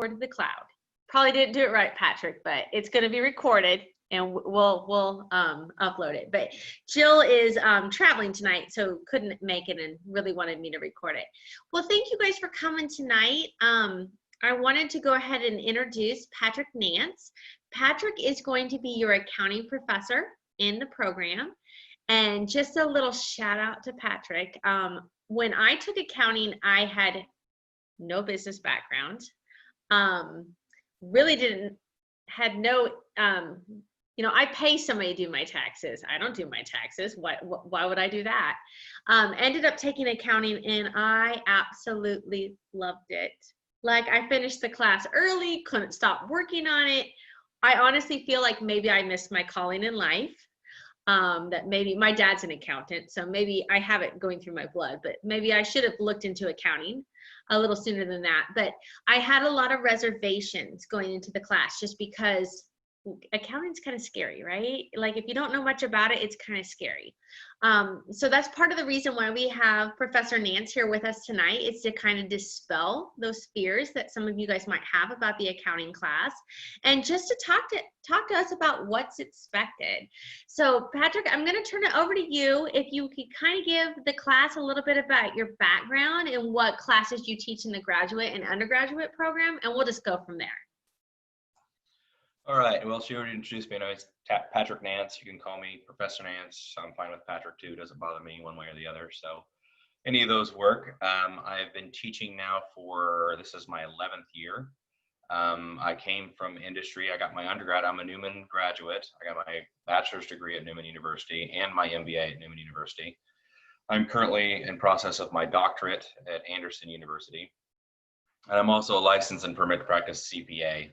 recorded the cloud. Probably didn't do it right, Patrick, but it's going to be recorded and we'll upload it. But Jill is traveling tonight, so couldn't make it and really wanted me to record it. Well, thank you guys for coming tonight. I wanted to go ahead and introduce Patrick Nance. Patrick is going to be your accounting professor in the program. And just a little shout out to Patrick. When I took accounting, I had no business background. Really had no, you know, I pay somebody to do my taxes. I don't do my taxes. Why would I do that? Ended up taking accounting and I absolutely loved it. Like I finished the class early, couldn't stop working on it. I honestly feel like maybe I missed my calling in life. That maybe my dad's an accountant, so maybe I have it going through my blood, but maybe I should have looked into accounting a little sooner than that. But I had a lot of reservations going into the class just because accounting's kind of scary, right? Like if you don't know much about it, it's kind of scary. So that's part of the reason why we have Professor Nance here with us tonight, is to kind of dispel those fears that some of you guys might have about the accounting class, and just to talk to us about what's expected. So Patrick, I'm going to turn it over to you. If you could kind of give the class a little bit about your background and what classes you teach in the graduate and undergraduate program, and we'll just go from there. All right, well, she already introduced me. I know it's Patrick Nance. You can call me Professor Nance. I'm fine with Patrick too. Doesn't bother me one way or the other. So any of those work. I've been teaching now for, this is my 11th year. I came from industry. I got my undergrad. I'm a Newman graduate. I got my bachelor's degree at Newman University and my MBA at Newman University. I'm currently in process of my doctorate at Anderson University. And I'm also a licensed and permit to practice CPA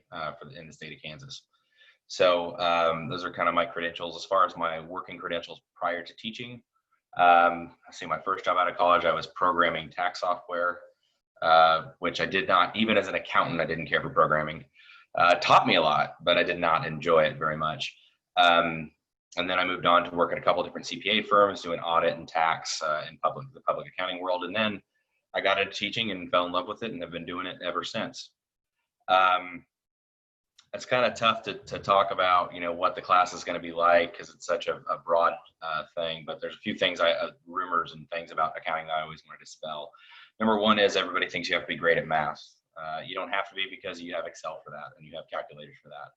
in the state of Kansas. So those are kind of my credentials. As far as my working credentials prior to teaching, I see my first job out of college, I was programming tax software, which I did not, even as an accountant, I didn't care for programming. Taught me a lot, but I did not enjoy it very much. And then I moved on to work at a couple of different CPA firms doing audit and tax in the public accounting world. And then I got into teaching and fell in love with it and have been doing it ever since. It's kind of tough to talk about, you know, what the class is going to be like because it's such a broad thing, but there's a few things, rumors and things about accounting that I always want to dispel. Number one is everybody thinks you have to be great at math. You don't have to be, because you have Excel for that and you have calculators for that.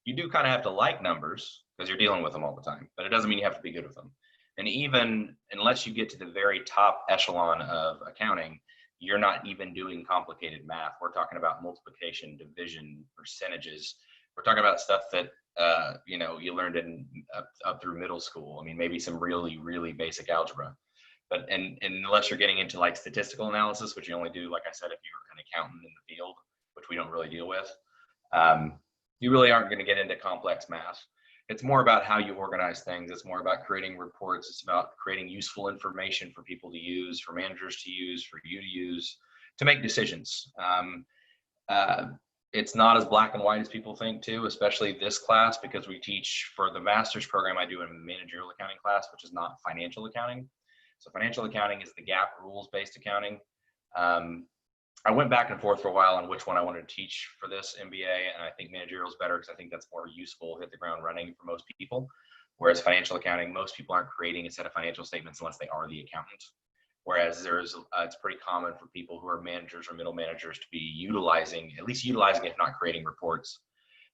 You do kind of have to like numbers because you're dealing with them all the time, but it doesn't mean you have to be good with them. And even unless you get to the very top echelon of accounting, you're not even doing complicated math. We're talking about multiplication, division, percentages. We're talking about stuff that you know, you learned up through middle school. I mean, maybe some really, really basic algebra. But and unless you're getting into like statistical analysis, which you only do, like I said, if you're an accountant in the field, which we don't really deal with, you really aren't going to get into complex math. It's more about how you organize things. It's more about creating reports. It's about creating useful information for people to use, for managers to use, for you to use, to make decisions. It's not as black and white as people think too, especially this class, because we teach, for the master's program, I do a managerial accounting class, which is not financial accounting. So financial accounting is the GAAP rules-based accounting. I went back and forth for a while on which one I wanted to teach for this MBA, and I think managerial is better because I think that's more useful, hit the ground running for most people. Whereas financial accounting, most people aren't creating a set of financial statements unless they are the accountant. Whereas it's pretty common for people who are managers or middle managers to be utilizing, at least utilizing, if not creating, reports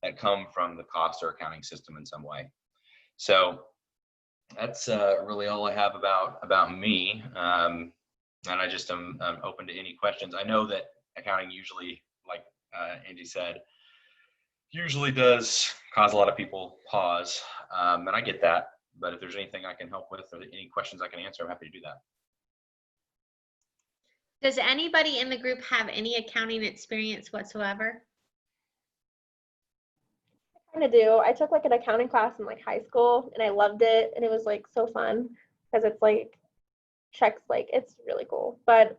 that come from the cost or accounting system in some way. So that's really all I have about me. And I just am open to any questions. I know that accounting usually, like Angie said, usually does cause a lot of people pause. And I get that. But if there's anything I can help with or any questions I can answer, I'm happy to do that. Does anybody in the group have any accounting experience whatsoever? I kind of do. I took like an accounting class in like high school and I loved it. And it was like so fun because it's like checks, like it's really cool. But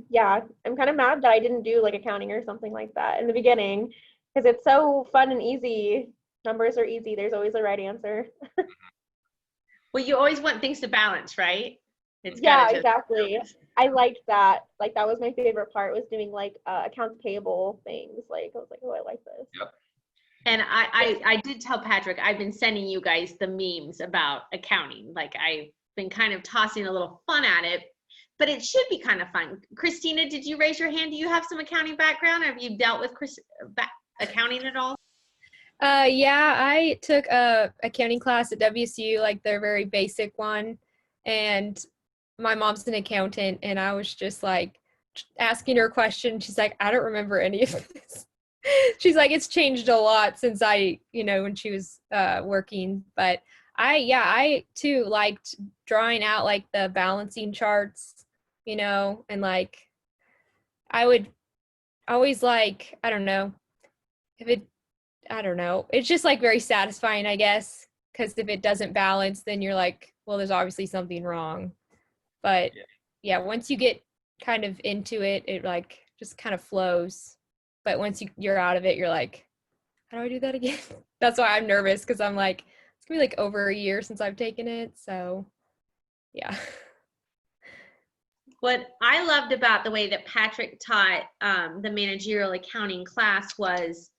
yeah, I'm kind of mad that I didn't do like accounting or something like that in the beginning because it's so fun and easy. Numbers are easy. There's always a right answer. Well, you always want things to balance, right? It's Yeah, kind of just, exactly. I liked that. Like that was my favorite part was doing like accounts payable things. Like I was like, oh, I like this. Yep. and I did tell Patrick, I've been sending you guys the memes about accounting. Like I've been kind of tossing a little fun at it, but it should be kind of fun. Christina, did you raise your hand? Do you have some accounting background? Have you dealt with accounting at all? Yeah, I took a accounting class at WSU, like their very basic one, and my mom's an accountant, and I was just like asking her a question. She's like, I don't remember any of this. She's like, it's changed a lot since when she was working. But I too liked drawing out like the balancing charts, and like I would always like, I don't know, if it I don't know. It's just like very satisfying, I guess, because if it doesn't balance, then you're like, well, there's obviously something wrong. But yeah, once you get kind of into it, it like just kind of flows. But once you're out of it, you're like, how do I do that again? That's why I'm nervous because I'm like, it's gonna be like over a year since I've taken it. So yeah. What I loved about the way that Patrick taught the managerial accounting class was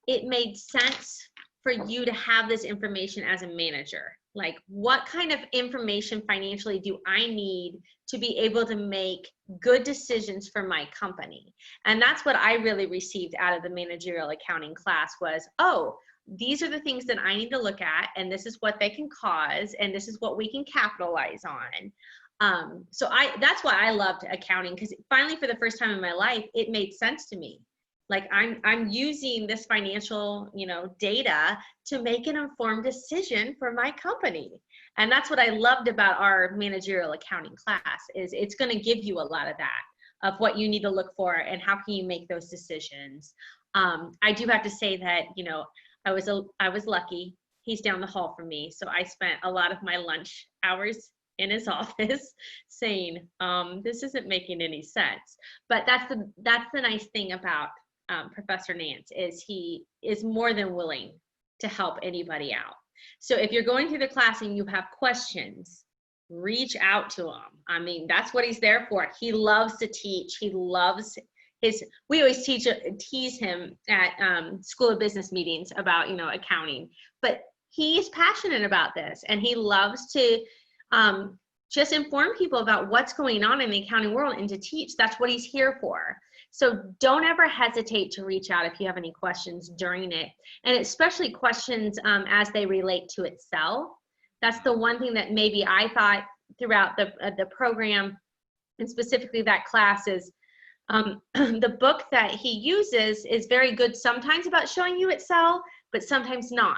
it made sense for you to have this information as a manager. Like, what kind of information financially do I need to be able to make good decisions for my company? And that's what I really received out of the managerial accounting class was, oh, these are the things that I need to look at, and this is what they can cause, and this is what we can capitalize on. So that's why I loved accounting, because finally, for the first time in my life, it made sense to me. Like I'm using this financial, data to make an informed decision for my company. And that's what I loved about our managerial accounting class is it's going to give you a lot of that, of what you need to look for and how can you make those decisions. I do have to say that, I was lucky. He's down the hall from me. So I spent a lot of my lunch hours in his office saying, this isn't making any sense. But that's the nice thing about Professor Nance is he is more than willing to help anybody out. So if you're going through the class and you have questions, reach out to him. I mean, that's what he's there for. He loves to teach. He loves we always tease him at School of Business meetings about, accounting, but he's passionate about this and he loves to just inform people about what's going on in the accounting world and to teach. That's what he's here for. So don't ever hesitate to reach out if you have any questions during it, and especially questions as they relate to Excel. That's the one thing that maybe I thought throughout the program, and specifically that class is the book that he uses is very good sometimes about showing you Excel, but sometimes not.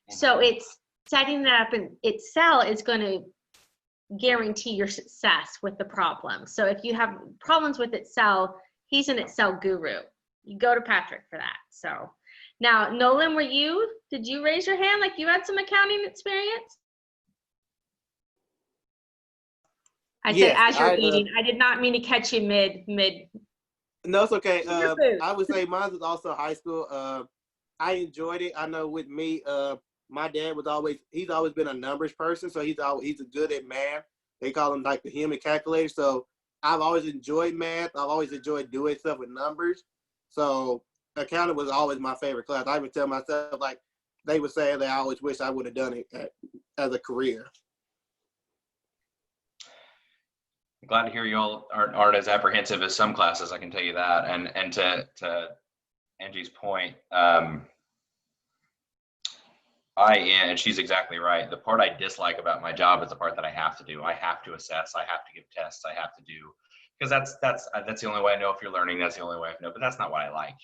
So it's setting it up in Excel is going to guarantee your success with the problem. So if you have problems with Excel, he's an Excel guru. You go to Patrick for that. So now, Nolan, did you raise your hand like you had some accounting experience? I said as you're eating. I did not mean to catch you mid. No, it's okay. I would say mine was also high school. I enjoyed it. I know with me, my dad he's always been a numbers person, so he's good at math. They call him like the human calculator. So I've always enjoyed math. I've always enjoyed doing stuff with numbers. So accounting was always my favorite class. I would tell myself, like they would say, that I always wish I would have done it as a career. I'm glad to hear you all aren't as apprehensive as some classes, I can tell you that. And to Angie's point, and she's exactly right. The part I dislike about my job is the part that I have to do. I have to assess. I have to give tests. I have to do, because that's the only way I know if you're learning. That's the only way I know. But that's not what I like.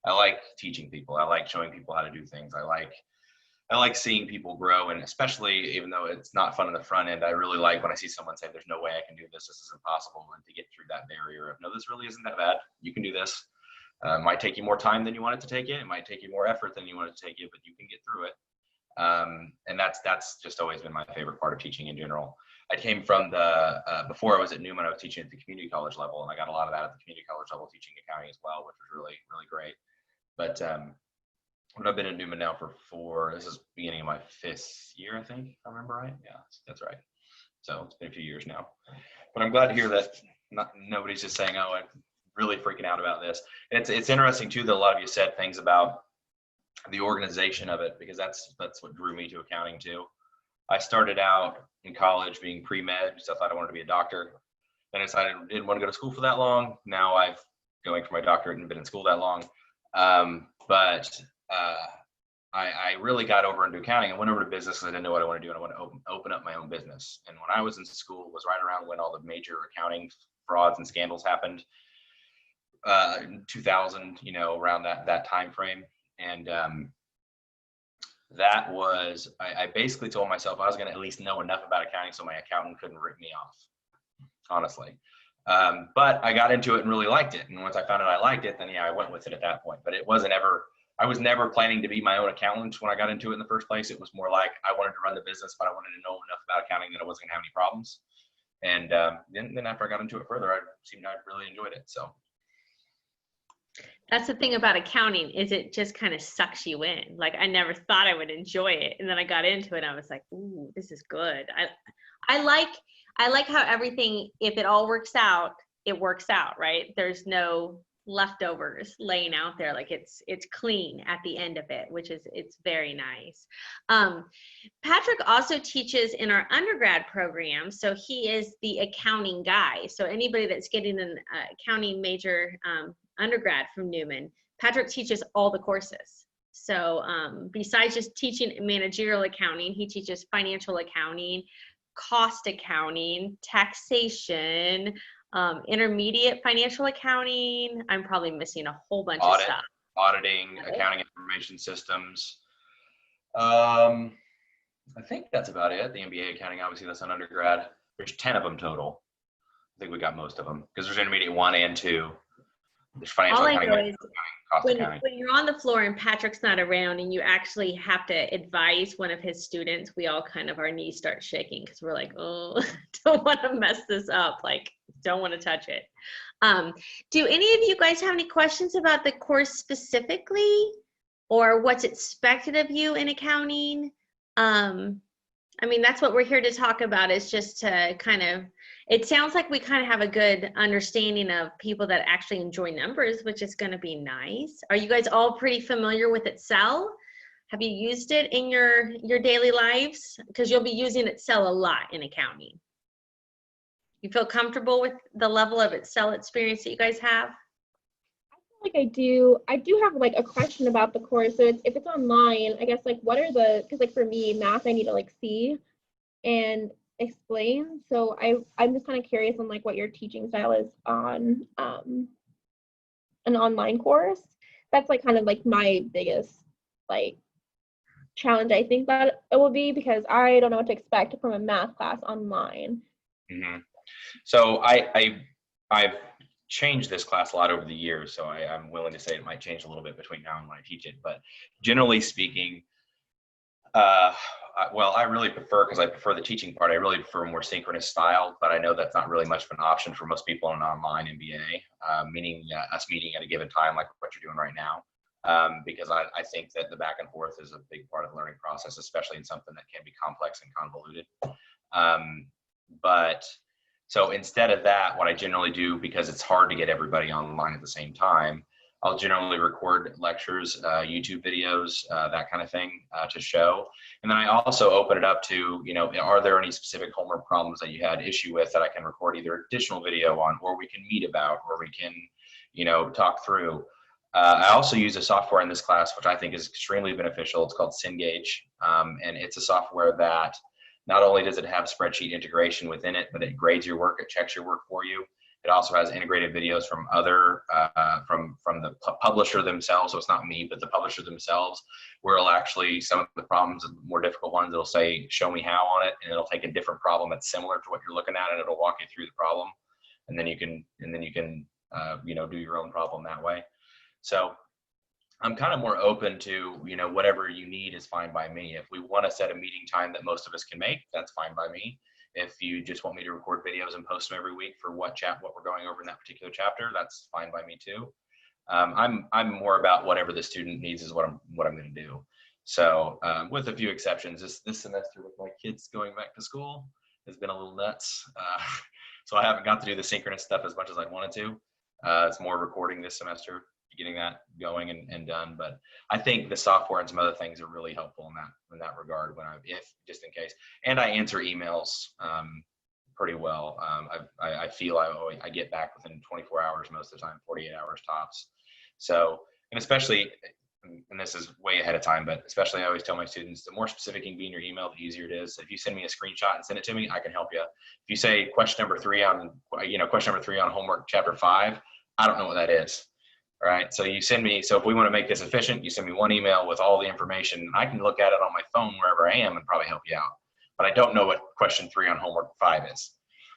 I like teaching people. I like showing people how to do things. I like seeing people grow, and especially even though it's not fun on the front end, I really like when I see someone say, "There's no way I can do this. This is impossible," and to get through that barrier of, "No, this really isn't that bad. You can do this. It might take you more time than you want it to take it. It might take you more effort than you want it to take it, but you can get through it." And that's just always been my favorite part of teaching in general. I came from before I was at Newman, I was teaching at the community college level, and I got a lot of that at the community college level, teaching accounting as well, which was really, really great. But I've been at Newman now this is beginning of my 5th year, I think, if I remember right. Yeah, that's right. So it's been a few years now. But I'm glad to hear that nobody's just saying, oh, I'm really freaking out about this. It's interesting too that a lot of you said things about the organization of it, because that's what drew me to accounting too. I started out in college being pre-med, so I thought I wanted to be a doctor. Then I decided I didn't want to go to school for that long. Now I've going for my doctorate and been in school that long. I really got over into accounting and went over to business because I didn't know what I wanted to do, and I wanted to open up my own business. And when I was in school, it was right around when all the major accounting frauds and scandals happened, 2000, around that time frame. And that was, I basically told myself I was going to at least know enough about accounting so my accountant couldn't rip me off, honestly. But I got into it and really liked it. And once I found out I liked it, then yeah, I went with it at that point. But it wasn't ever, I was never planning to be my own accountant when I got into it in the first place. It was more like I wanted to run the business, but I wanted to know enough about accounting that I wasn't gonna have any problems. And then after I got into it further, I really enjoyed it. So that's the thing about accounting, is it just kind of sucks you in. Like, I never thought I would enjoy it, and then I got into it and I was like, ooh, this is good. I like how everything, if it all works out, it works out, right? There's no leftovers laying out there. Like, it's clean at the end of it, which is, it's very nice. Patrick also teaches in our undergrad program, so he is the accounting guy. So anybody that's getting an accounting major undergrad from Newman, Patrick teaches all the courses. So besides just teaching managerial accounting, he teaches financial accounting, cost accounting, taxation, intermediate financial accounting. I'm probably missing a whole bunch of stuff. Auditing, accounting information systems. I think that's about it. The MBA accounting, obviously that's an undergrad. There's 10 of them total. I think we got most of them because there's intermediate 1 and 2. There's financial accounting, cost accounting. When you're on the floor and Patrick's not around and you actually have to advise one of his students, we all kind of, our knees start shaking because we're like, oh, don't want to mess this up. Like, don't want to touch it. Do any of you guys have any questions about the course specifically, or what's expected of you in accounting? I mean, that's what we're here to talk about, is just to kind of, it sounds like we kind of have a good understanding of people that actually enjoy numbers, which is going to be nice. Are you guys all pretty familiar with Excel? Have you used it in your daily lives? Because you'll be using Excel a lot in accounting. You feel comfortable with the level of Excel experience that you guys have? I feel like I do have like a question about the course. So if it's online, I guess, like, what are the, because like for me, math, I need to like see and explain. So I'm just kind of curious on like what your teaching style is on an online course. That's like kind of like my biggest like challenge, I think, that it will be, because I don't know what to expect from a math class online. Mm-hmm. So I've changed this class a lot over the years, so I'm willing to say it might change a little bit between now and when I teach it. But generally speaking, well, I really prefer, because I prefer the teaching part, I really prefer a more synchronous style, but I know that's not really much of an option for most people in an online MBA, meaning us meeting at a given time like what you're doing right now, because I think that the back and forth is a big part of the learning process, especially in something that can be complex and convoluted. But so instead of that, what I generally do, because it's hard to get everybody online at the same time, I'll generally record lectures, YouTube videos, that kind of thing to show. And then I also open it up to, are there any specific homework problems that you had issue with that I can record either additional video on, or we can meet about, or we can, talk through. I also use a software in this class, which I think is extremely beneficial. It's called Cengage, and it's a software that not only does it have spreadsheet integration within it, but it grades your work, it checks your work for you. It also has integrated videos from other, from the publisher themselves. So it's not me, but the publisher themselves, where it'll actually, some of the problems, the more difficult ones, it'll say, show me how on it. And it'll take a different problem that's similar to what you're looking at, and it'll walk you through the problem. And then you can, do your own problem that way. So I'm kind of more open to, whatever you need is fine by me. If we want to set a meeting time that most of us can make, that's fine by me. If you just want me to record videos and post them every week for what we're going over in that particular chapter, that's fine by me too. I'm more about whatever the student needs is what I'm going to do. So with a few exceptions, this semester with my kids going back to school, has been a little nuts. So I haven't got to do the synchronous stuff as much as I wanted to. It's more recording this semester, getting that going and done. But I think the software and some other things are really helpful in that regard if just in case. And I answer emails pretty well. I feel I get back within 24 hours most of the time, 48 hours tops. So, and especially, and this is way ahead of time, but especially I always tell my students, the more specific you can be in your email, the easier it is. If you send me a screenshot and send it to me, I can help you. If you say question number 3 on homework chapter 5, I don't know what that is. All right. So you send me, so if we want to make this efficient, you send me one email with all the information. I can look at it on my phone wherever I am and probably help you out. But I don't know what question 3 on homework 5 is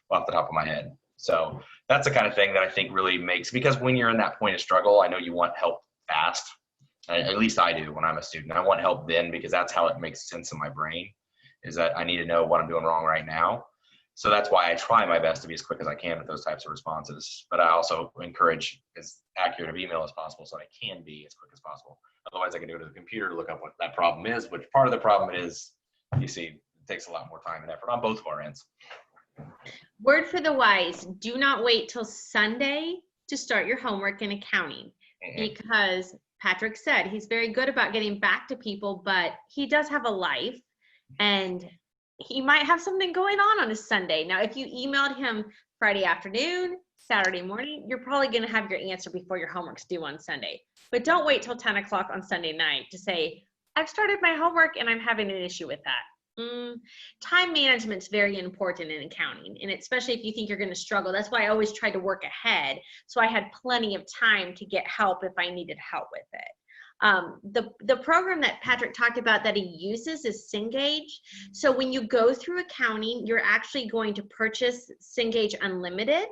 off the top of my head. So that's the kind of thing that I think really makes, because when you're in that point of struggle, I know you want help fast. At least I do when I'm a student. I want help then, because that's how it makes sense in my brain, is that I need to know what I'm doing wrong right now. So that's why I try my best to be as quick as I can with those types of responses. But I also encourage as accurate of email as possible, so I can be as quick as possible. Otherwise, I can go to the computer to look up what that problem is, which part of the problem is, you see, it takes a lot more time and effort on both of our ends. Word for the wise, do not wait till Sunday to start your homework in accounting, because Patrick said he's very good about getting back to people, but he does have a life and he might have something going on a Sunday. Now, if you emailed him Friday afternoon, Saturday morning, you're probably going to have your answer before your homework's due on Sunday. But don't wait till 10 o'clock on Sunday night to say, I've started my homework and I'm having an issue with that. Time management is very important in accounting, and especially if you think you're going to struggle. That's why I always tried to work ahead, so I had plenty of time to get help if I needed help with it. The program that Patrick talked about that he uses is Cengage. So when you go through accounting, you're actually going to purchase Cengage Unlimited,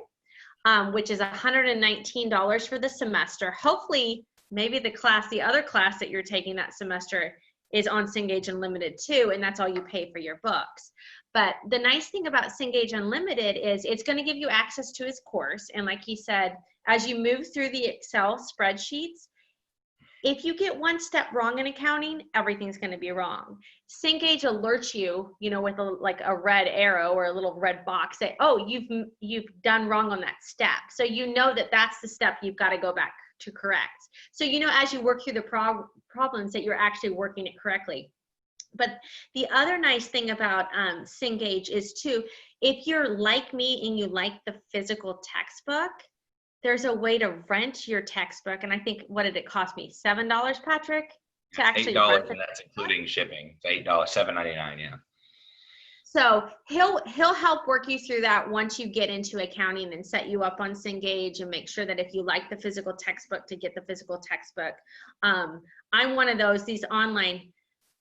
which is $119 for the semester. Hopefully, maybe the other class that you're taking that semester is on Cengage Unlimited too, and that's all you pay for your books. But the nice thing about Cengage Unlimited is it's going to give you access to his course. And like he said, as you move through the Excel spreadsheets, if you get one step wrong in accounting, everything's going to be wrong. Cengage alerts you, with a red arrow or a little red box that, oh, you've done wrong on that step. So you know that that's the step you've got to go back to correct. So as you work through the problems that you're actually working it correctly. But the other nice thing about Cengage is too, if you're like me and you like the physical textbook, there's a way to rent your textbook. And I think, what did it cost me? $7, Patrick? To actually $8, and that's including shipping. It's $8, $7.99, yeah. So he'll help work you through that once you get into accounting and set you up on Cengage and make sure that if you like the physical textbook, to get the physical textbook. I'm one of these online.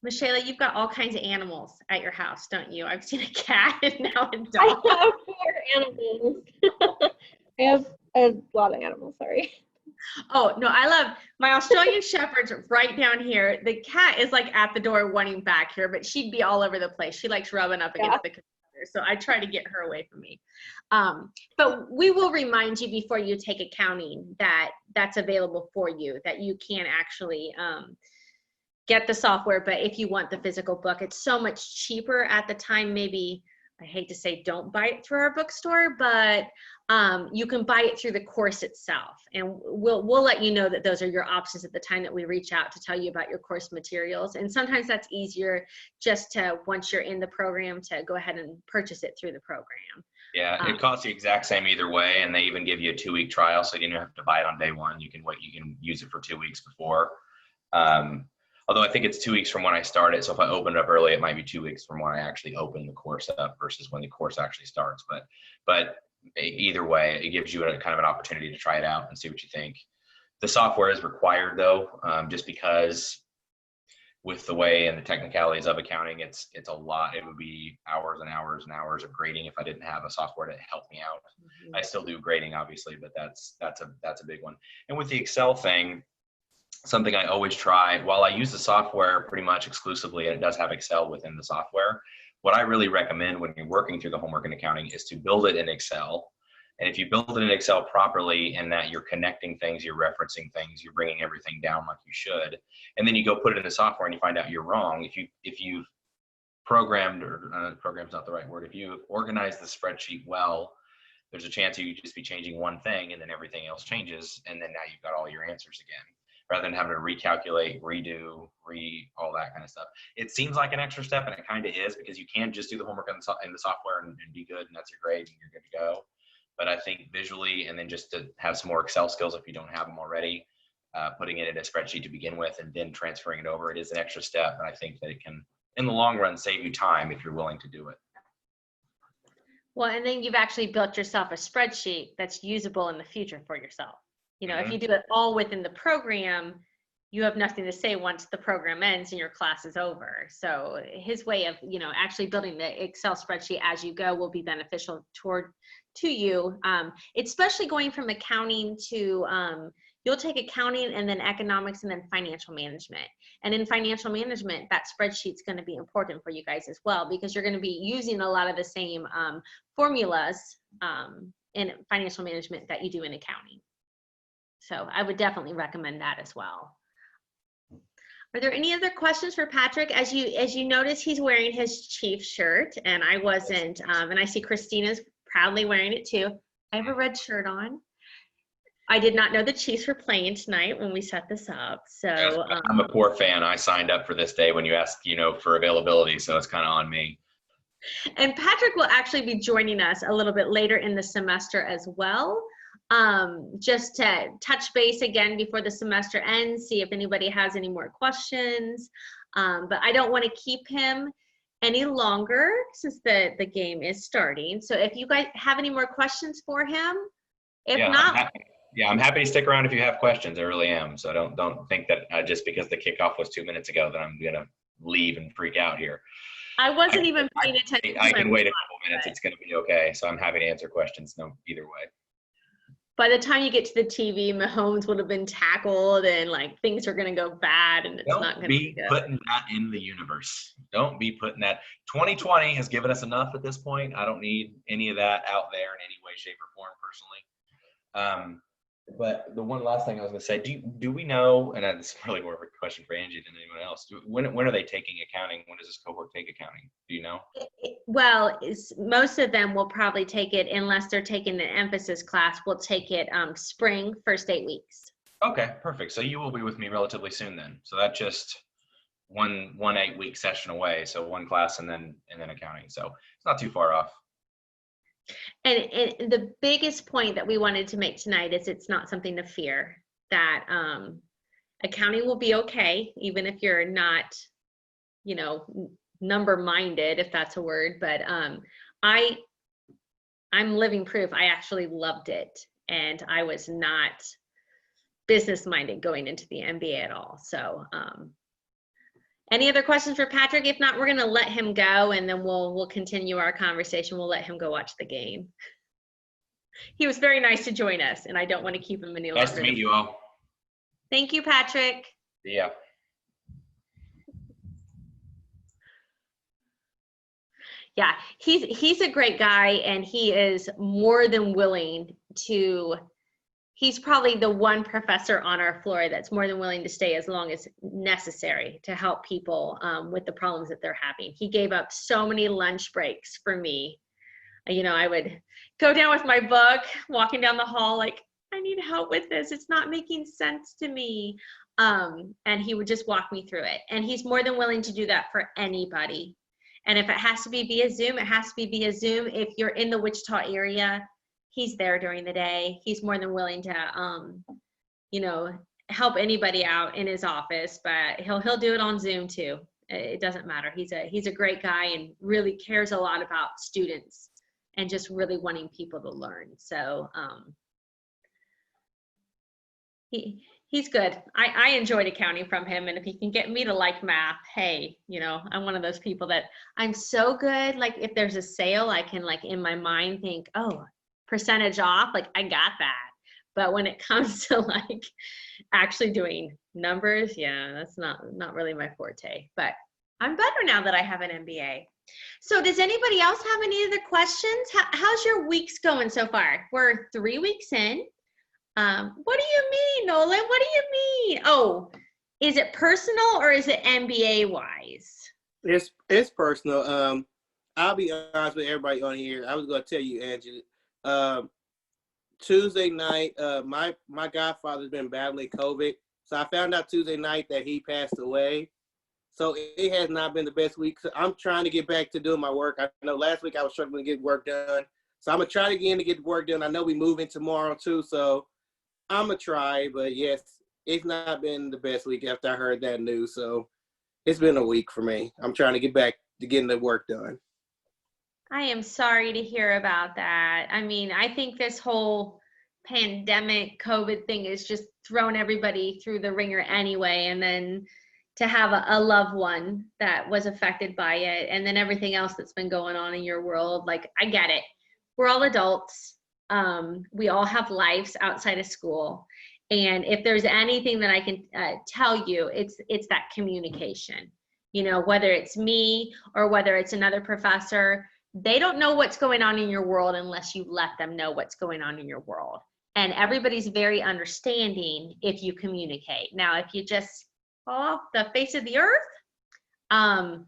Michelle, you've got all kinds of animals at your house, don't you? I've seen a cat and now a dog. I have 4 animals. I have a lot of animals, sorry. Oh, no, I love my Australian Shepherd's right down here. The cat is like at the door wanting back here, but she'd be all over the place. She likes rubbing up against the computer, so I try to get her away from me. But we will remind you before you take accounting that that's available for you, that you can actually get the software, but if you want the physical book, it's so much cheaper at the time. Maybe, I hate to say don't buy it through our bookstore, but you can buy it through the course itself. And we'll let you know that those are your options at the time that we reach out to tell you about your course materials. And sometimes that's easier just to, once you're in the program, to go ahead and purchase it through the program. Yeah, it costs the exact same either way, and they even give you a 2-week trial, so you don't have to buy it on day one. You can use it for 2 weeks before. Although I think it's 2 weeks from when I started, so if I open it up early, it might be 2 weeks from when I actually open the course up versus when the course actually starts. But either way, it gives you kind of an opportunity to try it out and see what you think. The software is required though, just because with the way and the technicalities of accounting, it's a lot. It would be hours and hours and hours of grading if I didn't have a software to help me out. Mm-hmm. I still do grading, obviously, but that's a big one. And with the Excel thing, something I always try, while I use the software pretty much exclusively, and it does have Excel within the software, what I really recommend when you're working through the homework in accounting is to build it in Excel. And if you build it in Excel properly, in that you're connecting things, you're referencing things, you're bringing everything down like you should, and then you go put it in the software and you find out you're wrong. If you've programmed, or program's not the right word, if you organize the spreadsheet well, there's a chance you just be changing one thing and then everything else changes, and then now you've got all your answers again, rather than having to recalculate, redo, all that kind of stuff. It seems like an extra step, and it kind of is, because you can just do the homework in the software and be good, and that's your grade, and you're good to go. But I think visually, and then just to have some more Excel skills if you don't have them already, putting it in a spreadsheet to begin with and then transferring it over, it is an extra step. And I think that it can, in the long run, save you time if you're willing to do it. Well, and then you've actually built yourself a spreadsheet that's usable in the future for yourself. You know, if you do it all within the program, you have nothing to say once the program ends and your class is over. So his way of, you know, actually building the Excel spreadsheet as you go will be beneficial to you, especially going from accounting to, you'll take accounting and then economics and then financial management. And in financial management, that spreadsheet's going to be important for you guys as well, because you're going to be using a lot of the same formulas in financial management that you do in accounting. So I would definitely recommend that as well. Are there any other questions for Patrick? As you notice, he's wearing his Chiefs shirt, and I wasn't, and I see Christina's proudly wearing it too. I have a red shirt on. I did not know the Chiefs were playing tonight when we set this up. So I'm a poor fan. I signed up for this day when you asked, you know, for availability, so it's kind of on me. And Patrick will actually be joining us a little bit later in the semester as well. Just to touch base again before the semester ends, see if anybody has any more questions. But I don't want to keep him any longer since the game is starting. So if you guys have any more questions for him, if not. I'm happy to stick around if you have questions. I really am. So don't think that just because the kickoff was 2 minutes ago that I'm gonna leave and freak out here. I wasn't even paying attention. I can wait a couple minutes. It's gonna be okay. So I'm happy to answer questions. No, either way. By the time you get to the TV, Mahomes would have been tackled and like things are going to go bad, and it's not going to be good. Don't be putting that in the universe. Don't be putting that. 2020 has given us enough at this point. I don't need any of that out there in any way, shape, or form personally. But the one last thing I was going to say, do we know, and this is really more of a question for Angie than anyone else, when are they taking accounting? When does this cohort take accounting? Do you know? Well, most of them will probably take it, unless they're taking an emphasis class, will take it spring, first 8 weeks. Okay, perfect. So you will be with me relatively soon then. So that's just one 8-week session away. So one class and then accounting. So it's not too far off. And the biggest point that we wanted to make tonight is it's not something to fear, that accounting will be okay, even if you're not, you know, number minded, if that's a word. But I'm living proof. I actually loved it, and I was not business minded going into the MBA at all. So any other questions for Patrick? If not, we're going to let him go, and then we'll continue our conversation. We'll let him go watch the game. He was very nice to join us, and I don't want to keep him any longer. Nice to meet you all. Thank you, Patrick. Yeah. Yeah, he's a great guy, and he is more than willing to. He's probably the one professor on our floor that's more than willing to stay as long as necessary to help people with the problems that they're having. He gave up so many lunch breaks for me. You know, I would go down with my book, walking down the hall, like, I need help with this. It's not making sense to me. And he would just walk me through it. And he's more than willing to do that for anybody. And if it has to be via Zoom, it has to be via Zoom. If you're in the Wichita area, he's there during the day. He's more than willing to, you know, help anybody out in his office, but he'll do it on Zoom too. It doesn't matter. He's a great guy and really cares a lot about students and just really wanting people to learn. So he's good. I enjoyed accounting from him, and if he can get me to like math, hey, you know, I'm one of those people that I'm so good. Like if there's a sale, I can like in my mind think, oh, percentage off, like I got that. But when it comes to like actually doing numbers, yeah, that's not really my forte. But I'm better now that I have an MBA. So does anybody else have any other questions? How's your weeks going so far? We're 3 weeks in. What do you mean, Nolan? What do you mean? Oh, is it personal or is it MBA wise? It's personal. I'll be honest with everybody on here. I was gonna tell you, Angela. Tuesday night, my godfather's been battling COVID, so I found out Tuesday night that he passed away. So it has not been the best week. So I'm trying to get back to doing my work. I know last week I was struggling to get work done, so I'm gonna try again to get work done. I know we move in tomorrow too, so I'm gonna try. But yes, it's not been the best week after I heard that news. So it's been a week for me. I'm trying to get back to getting the work done. I am sorry to hear about that. I mean, I think this whole pandemic COVID thing is just thrown everybody through the ringer anyway. And then to have a loved one that was affected by it, and then everything else that's been going on in your world, like, I get it. We're all adults. We all have lives outside of school. And if there's anything that I can tell you, it's that communication. You know, whether it's me or whether it's another professor, they don't know what's going on in your world unless you let them know what's going on in your world. And everybody's very understanding if you communicate. Now, if you just fall off the face of the earth,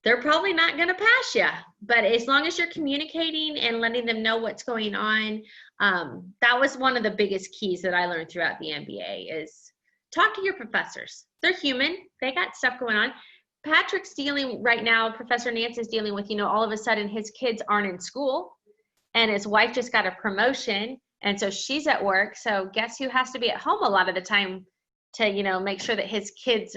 they're probably not going to pass you. But as long as you're communicating and letting them know what's going on, that was one of the biggest keys that I learned throughout the MBA is talk to your professors. They're human. They got stuff going on. Patrick's dealing right now, Professor Nance is dealing with, you know, all of a sudden his kids aren't in school and his wife just got a promotion. And so she's at work. So guess who has to be at home a lot of the time to, you know, make sure that his kids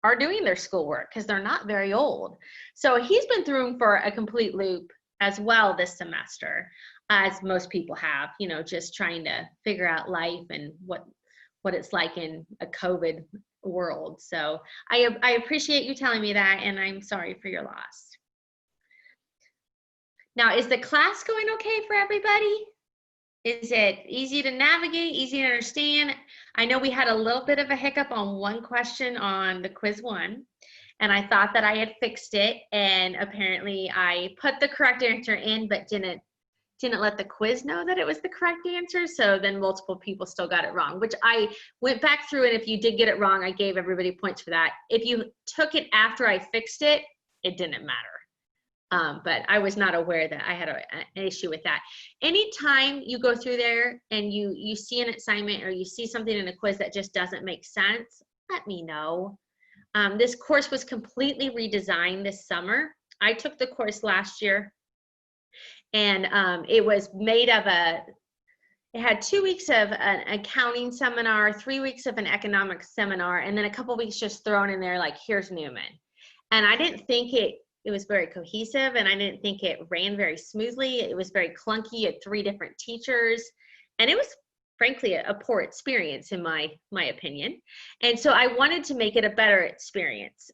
are doing their schoolwork because they're not very old. So he's been through for a complete loop as well this semester, as most people have, you know, just trying to figure out life and what it's like in a COVID world. So I appreciate you telling me that, and I'm sorry for your loss. Now, is the class going okay for everybody? Is it easy to navigate, easy to understand? I know we had a little bit of a hiccup on one question on the quiz one, and I thought that I had fixed it, and apparently I put the correct answer in, but didn't let the quiz know that it was the correct answer. So then multiple people still got it wrong, which I went back through, and if you did get it wrong, I gave everybody points for that. If you took it after I fixed it, it didn't matter. But I was not aware that I had an issue with that. Anytime you go through there and you see an assignment or you see something in a quiz that just doesn't make sense, let me know. This course was completely redesigned this summer. I took the course last year, and it was made of it had 2 weeks of an accounting seminar, 3 weeks of an economics seminar, and then a couple weeks just thrown in there like, here's Newman. And I didn't think it was very cohesive, and I didn't think it ran very smoothly. It was very clunky. You had 3 different teachers, and it was frankly a poor experience in my opinion. And so I wanted to make it a better experience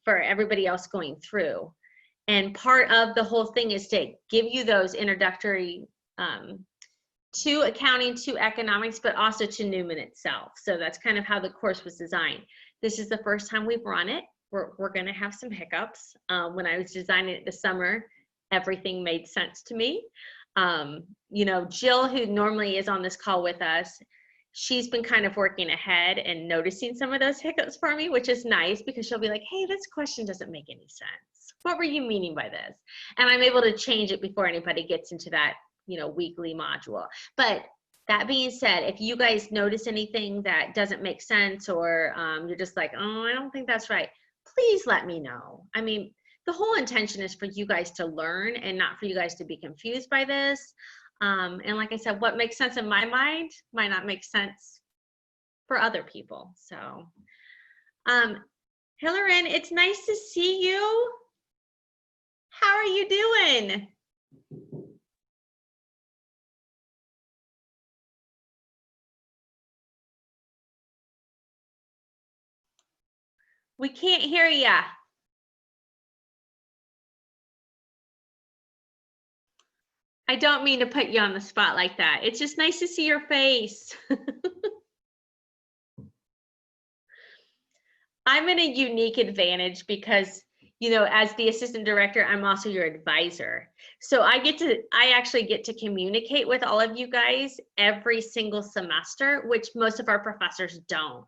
for everybody else going through. And part of the whole thing is to give you those introductory to accounting, to economics, but also to Newman itself. So that's kind of how the course was designed. This is the first time we've run it. We're going to have some hiccups. When I was designing it this summer, everything made sense to me. You know, Jill, who normally is on this call with us, she's been kind of working ahead and noticing some of those hiccups for me, which is nice because she'll be like, hey, this question doesn't make any sense. What were you meaning by this? And I'm able to change it before anybody gets into that, you know, weekly module. But that being said, if you guys notice anything that doesn't make sense, or you're just like, oh, I don't think that's right, please let me know. I mean, the whole intention is for you guys to learn and not for you guys to be confused by this. And like I said, what makes sense in my mind might not make sense for other people. So, Hilarion, it's nice to see you. How are you doing? We can't hear ya. I don't mean to put you on the spot like that. It's just nice to see your face. I'm in a unique advantage because, you know, as the assistant director, I'm also your advisor. So I actually get to communicate with all of you guys every single semester, which most of our professors don't.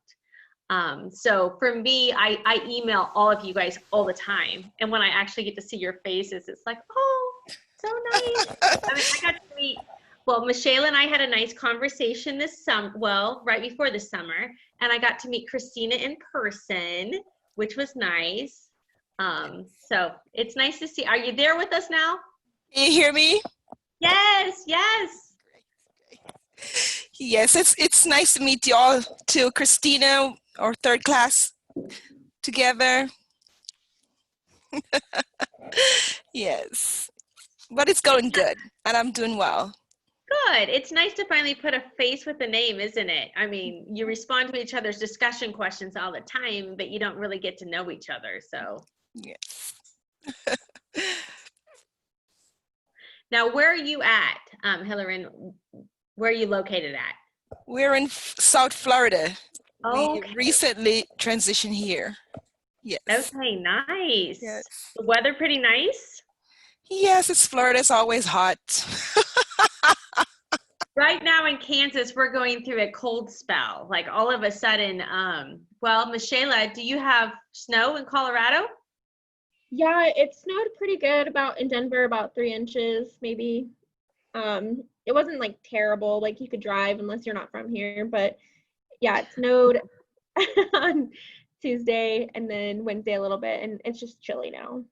So for me, I email all of you guys all the time. And when I actually get to see your faces, it's like, oh, so nice. I mean, I got to meet, well, Michelle and I had a nice conversation this summer, well, right before the summer, and I got to meet Christina in person, which was nice. So it's nice to see. Are you there with us now? Can you hear me? Yes, yes. Yes, it's nice to meet you all too. Christina, our third class together. Yes, but it's going good and I'm doing well. Good. It's nice to finally put a face with a name, isn't it? I mean, you respond to each other's discussion questions all the time, but you don't really get to know each other. So Yes. now, where are you at, Hillary? Where are you located at? We're in South Florida. Oh, We recently transitioned here. Yes. okay, nice. Yes. The weather pretty nice? Yes, it's Florida. It's always hot. Right now in Kansas, we're going through a cold spell. Like all of a sudden, well, Michelle, do you have snow in Colorado? Yeah, it snowed pretty good in Denver, about 3 inches, maybe. It wasn't like terrible, like you could drive unless you're not from here, but yeah, it snowed on Tuesday and then Wednesday a little bit, and it's just chilly now.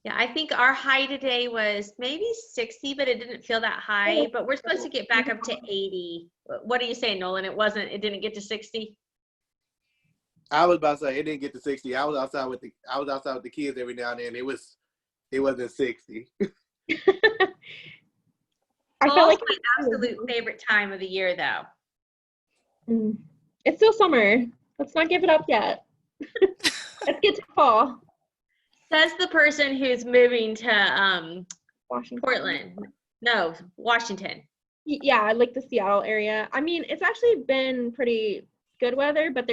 Yeah, I think our high today was maybe 60, but it didn't feel that high, but we're supposed to get back up to 80. What are you saying, Nolan? It didn't get to 60? I was about to say it didn't get to 60. I was outside with the kids every now and then. It wasn't 60. I felt like my absolute favorite time of the year, though. It's still summer. Let's not give it up yet. Let's get to fall. Says the person who's moving to Washington. Portland. No, Washington. Yeah, I like the Seattle area. I mean, it's actually been pretty good weather, but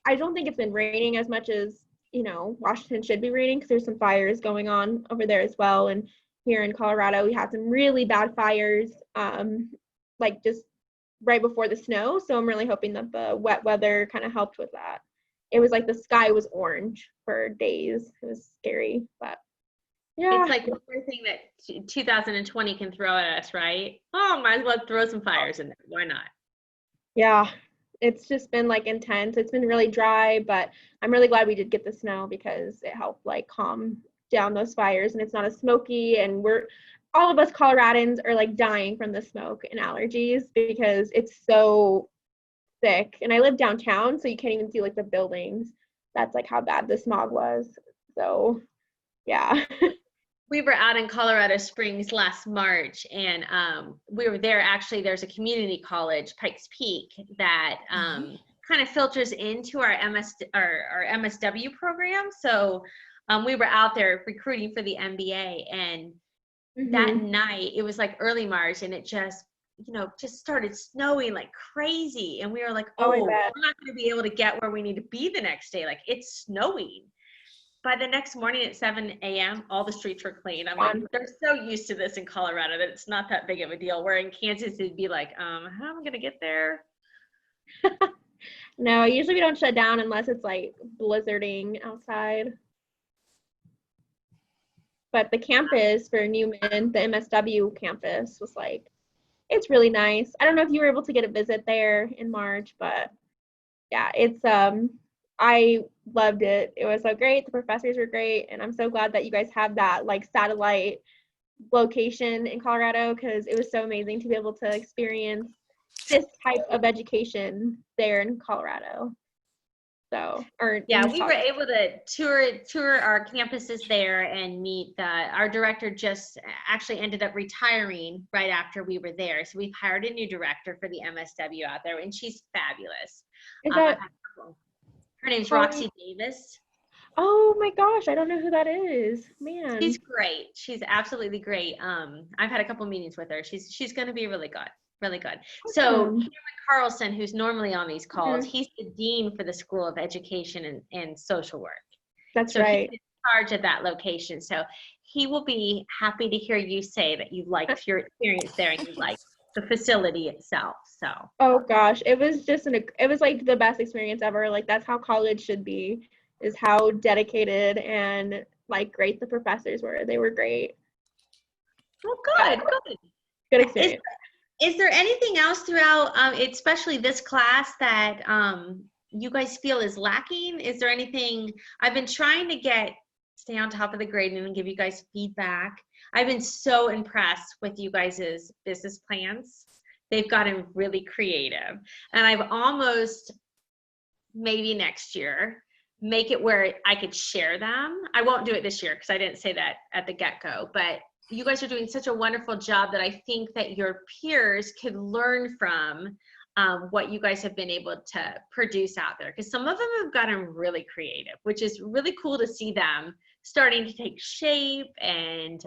I don't think it's been raining as much as, Washington should be raining because there's some fires going on over there as well. And here in Colorado, we had some really bad fires, like just right before the snow. So I'm really hoping that the wet weather kind of helped with that. It was like the sky was orange for days. It was scary, but yeah. It's like the first thing that 2020 can throw at us, right? Oh, might as well throw some fires in there. Why not? Yeah, it's just been like intense. It's been really dry, but I'm really glad we did get the snow because it helped like calm down those fires, and it's not as smoky, and all of us Coloradans are like dying from the smoke and allergies because it's so thick. And I live downtown, so you can't even see like the buildings. That's like how bad the smog was. So yeah. We were out in Colorado Springs last March, and we were there. Actually, there's a community college, Pikes Peak, that kind of filters into our MSW program. So we were out there recruiting for the MBA, and that night, it was like early March, and it just started snowing like crazy. And we were like, oh, we're not going to be able to get where we need to be the next day. Like, it's snowing. By the next morning at 7 a.m., all the streets were clean. I'm like, they're so used to this in Colorado that it's not that big of a deal. Where in Kansas, it'd be like, how am I going to get there? No, usually we don't shut down unless it's like blizzarding outside. But the campus for Newman, the MSW campus, was like, it's really nice. I don't know if you were able to get a visit there in March, but yeah, it's I loved it. It was so great. The professors were great, and I'm so glad that you guys have that like satellite location in Colorado, because it was so amazing to be able to experience this type of education there in Colorado. So, we were able to tour our campuses there and meet our director. Just actually ended up retiring right after we were there, so we've hired a new director for the MSW out there, and she's fabulous. Her name's Roxy Davis. Oh my gosh, I don't know who that is. Man, she's great. She's absolutely great. I've had a couple meetings with her. She's going to be really good. Really good. So Cameron Carlson, who's normally on these calls, he's the dean for the School of Education and Social Work. That's right. He's in charge of that location. So he will be happy to hear you say that you liked your experience there and you liked the facility itself. So Oh gosh, it was just it was like the best experience ever. Like that's how college should be, is how dedicated and like great the professors were. They were great. well, good. Good Is, experience. is there anything else throughout, especially this class, that you guys feel is lacking? Is there anything? I've been trying to stay on top of the grading and give you guys feedback. I've been so impressed with you guys' business plans. They've gotten really creative, and I've almost, maybe next year, make it where I could share them. I won't do it this year because I didn't say that at the get-go, but you guys are doing such a wonderful job that I think that your peers could learn from what you guys have been able to produce out there, because some of them have gotten really creative, which is really cool to see them starting to take shape. And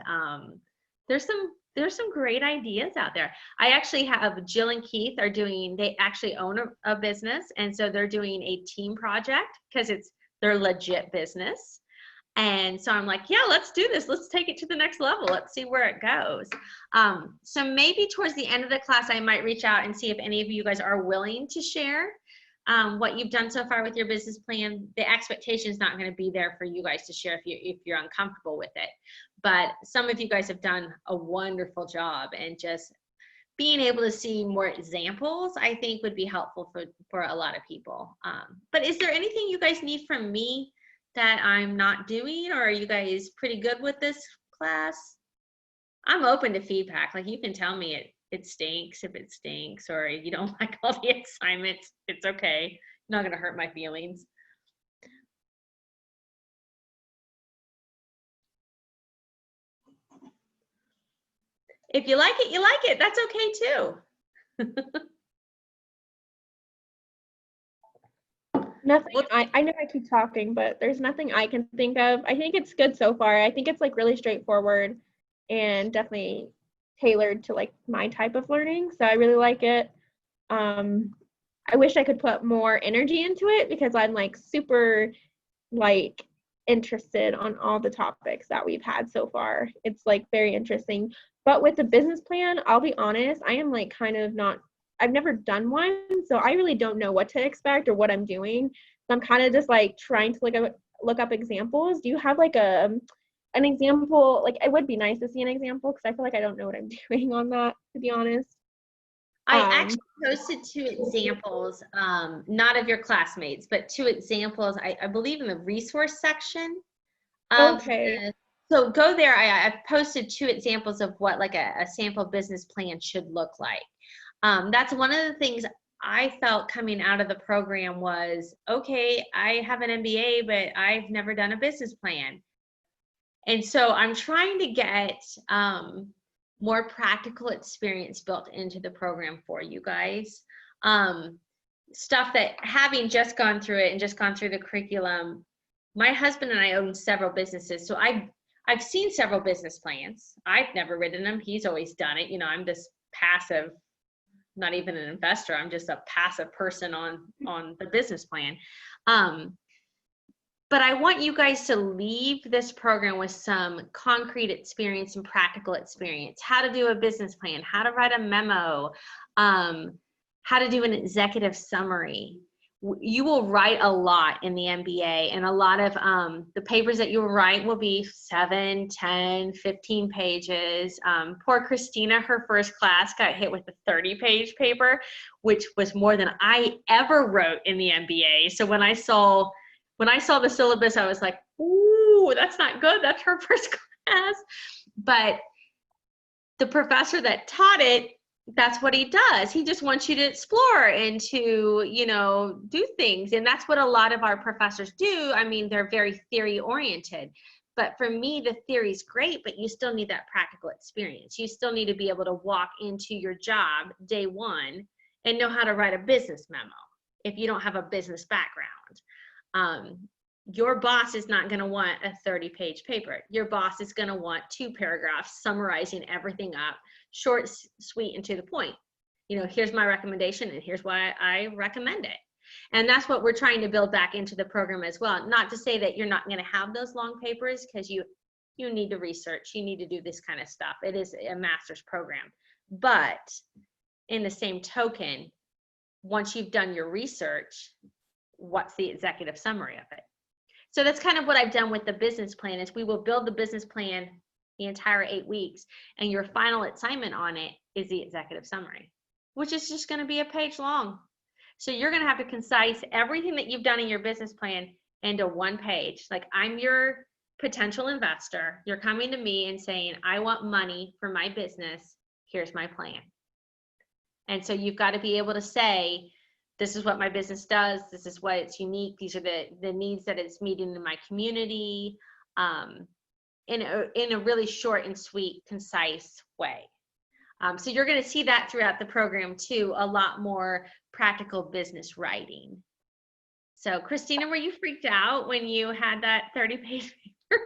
there's some great ideas out there. I actually have Jill and Keith they actually own a business, and so they're doing a team project because it's their legit business. And so I'm like, yeah, let's do this. Let's take it to the next level. Let's see where it goes. So maybe towards the end of the class, I might reach out and see if any of you guys are willing to share what you've done so far with your business plan. The expectation is not going to be there for you guys to share if you're uncomfortable with it. But some of you guys have done a wonderful job, and just being able to see more examples, I think, would be helpful for a lot of people. But is there anything you guys need from me that I'm not doing, or are you guys pretty good with this class? I'm open to feedback. Like, you can tell me it stinks if it stinks, or you don't like all the assignments. It's okay. Not going to hurt my feelings. If you like it, you like it. That's okay too. Nothing. I know I keep talking, but there's nothing I can think of. I think it's good so far. I think it's like really straightforward and definitely tailored to like my type of learning. So I really like it. I wish I could put more energy into it because I'm like super like interested on all the topics that we've had so far. It's like very interesting. But with the business plan, I'll be honest, I am like kind of not, I've never done one, so I really don't know what to expect or what I'm doing. So I'm kind of just like trying to look up examples. Do you have like an example? Like, it would be nice to see an example because I feel like I don't know what I'm doing on that, to be honest. I actually posted 2 examples, not of your classmates, but 2 examples, I believe, in the resource section. Okay. So go there. I've posted 2 examples of what like a sample business plan should look like. That's one of the things I felt coming out of the program was, okay, I have an MBA, but I've never done a business plan. And so I'm trying to get more practical experience built into the program for you guys. Stuff that, having just gone through it and just gone through the curriculum, my husband and I own several businesses. So I've seen several business plans. I've never written them. He's always done it. You know, I'm this passive, not even an investor. I'm just a passive person on the business plan. But I want you guys to leave this program with some concrete experience and practical experience. How to do a business plan, how to write a memo, how to do an executive summary. You will write a lot in the MBA, and a lot of the papers that you will write will be 7, 10, 15 pages. Poor Christina, her first class got hit with a 30-page paper, which was more than I ever wrote in the MBA. So when I saw the syllabus, I was like, ooh, that's not good. That's her first class. But the professor that taught it, that's what he does. He just wants you to explore and to, you know, do things. And that's what a lot of our professors do. I mean, they're very theory oriented. But for me, the theory is great, but you still need that practical experience. You still need to be able to walk into your job day one and know how to write a business memo if you don't have a business background. Your boss is not going to want a 30-page paper. Your boss is going to want 2 paragraphs summarizing everything up, short, sweet, and to the point. You know, here's my recommendation and here's why I recommend it. And that's what we're trying to build back into the program as well. Not to say that you're not going to have those long papers, because you need to research, you need to do this kind of stuff. It is a master's program. But in the same token, once you've done your research, what's the executive summary of it? So that's kind of what I've done with the business plan is we will build the business plan the entire 8 weeks, and your final assignment on it is the executive summary, which is just going to be a page long. So you're going to have to concise everything that you've done in your business plan into one page. Like, I'm your potential investor. You're coming to me and saying, I want money for my business. Here's my plan. And so you've got to be able to say, this is what my business does. This is what it's unique. These are the needs that it's meeting in my community, in a really short and sweet, concise way. So you're going to see that throughout the program too, a lot more practical business writing. So Christina, were you freaked out when you had that 30-page paper?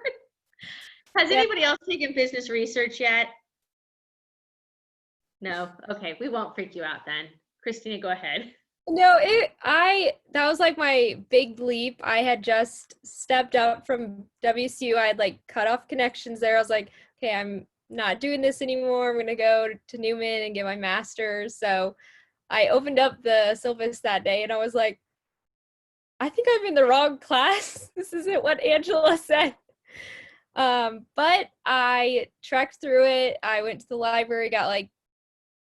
Has anybody else taken business research yet? No? Okay, we won't freak you out then. Christina, go ahead. No, that was like my big leap. I had just stepped up from WSU. I had like cut off connections there. I was like, okay, I'm not doing this anymore. I'm gonna go to Newman and get my master's. So I opened up the syllabus that day and I was like, I think I'm in the wrong class. This isn't what Angela said. But I trekked through it. I went to the library, got like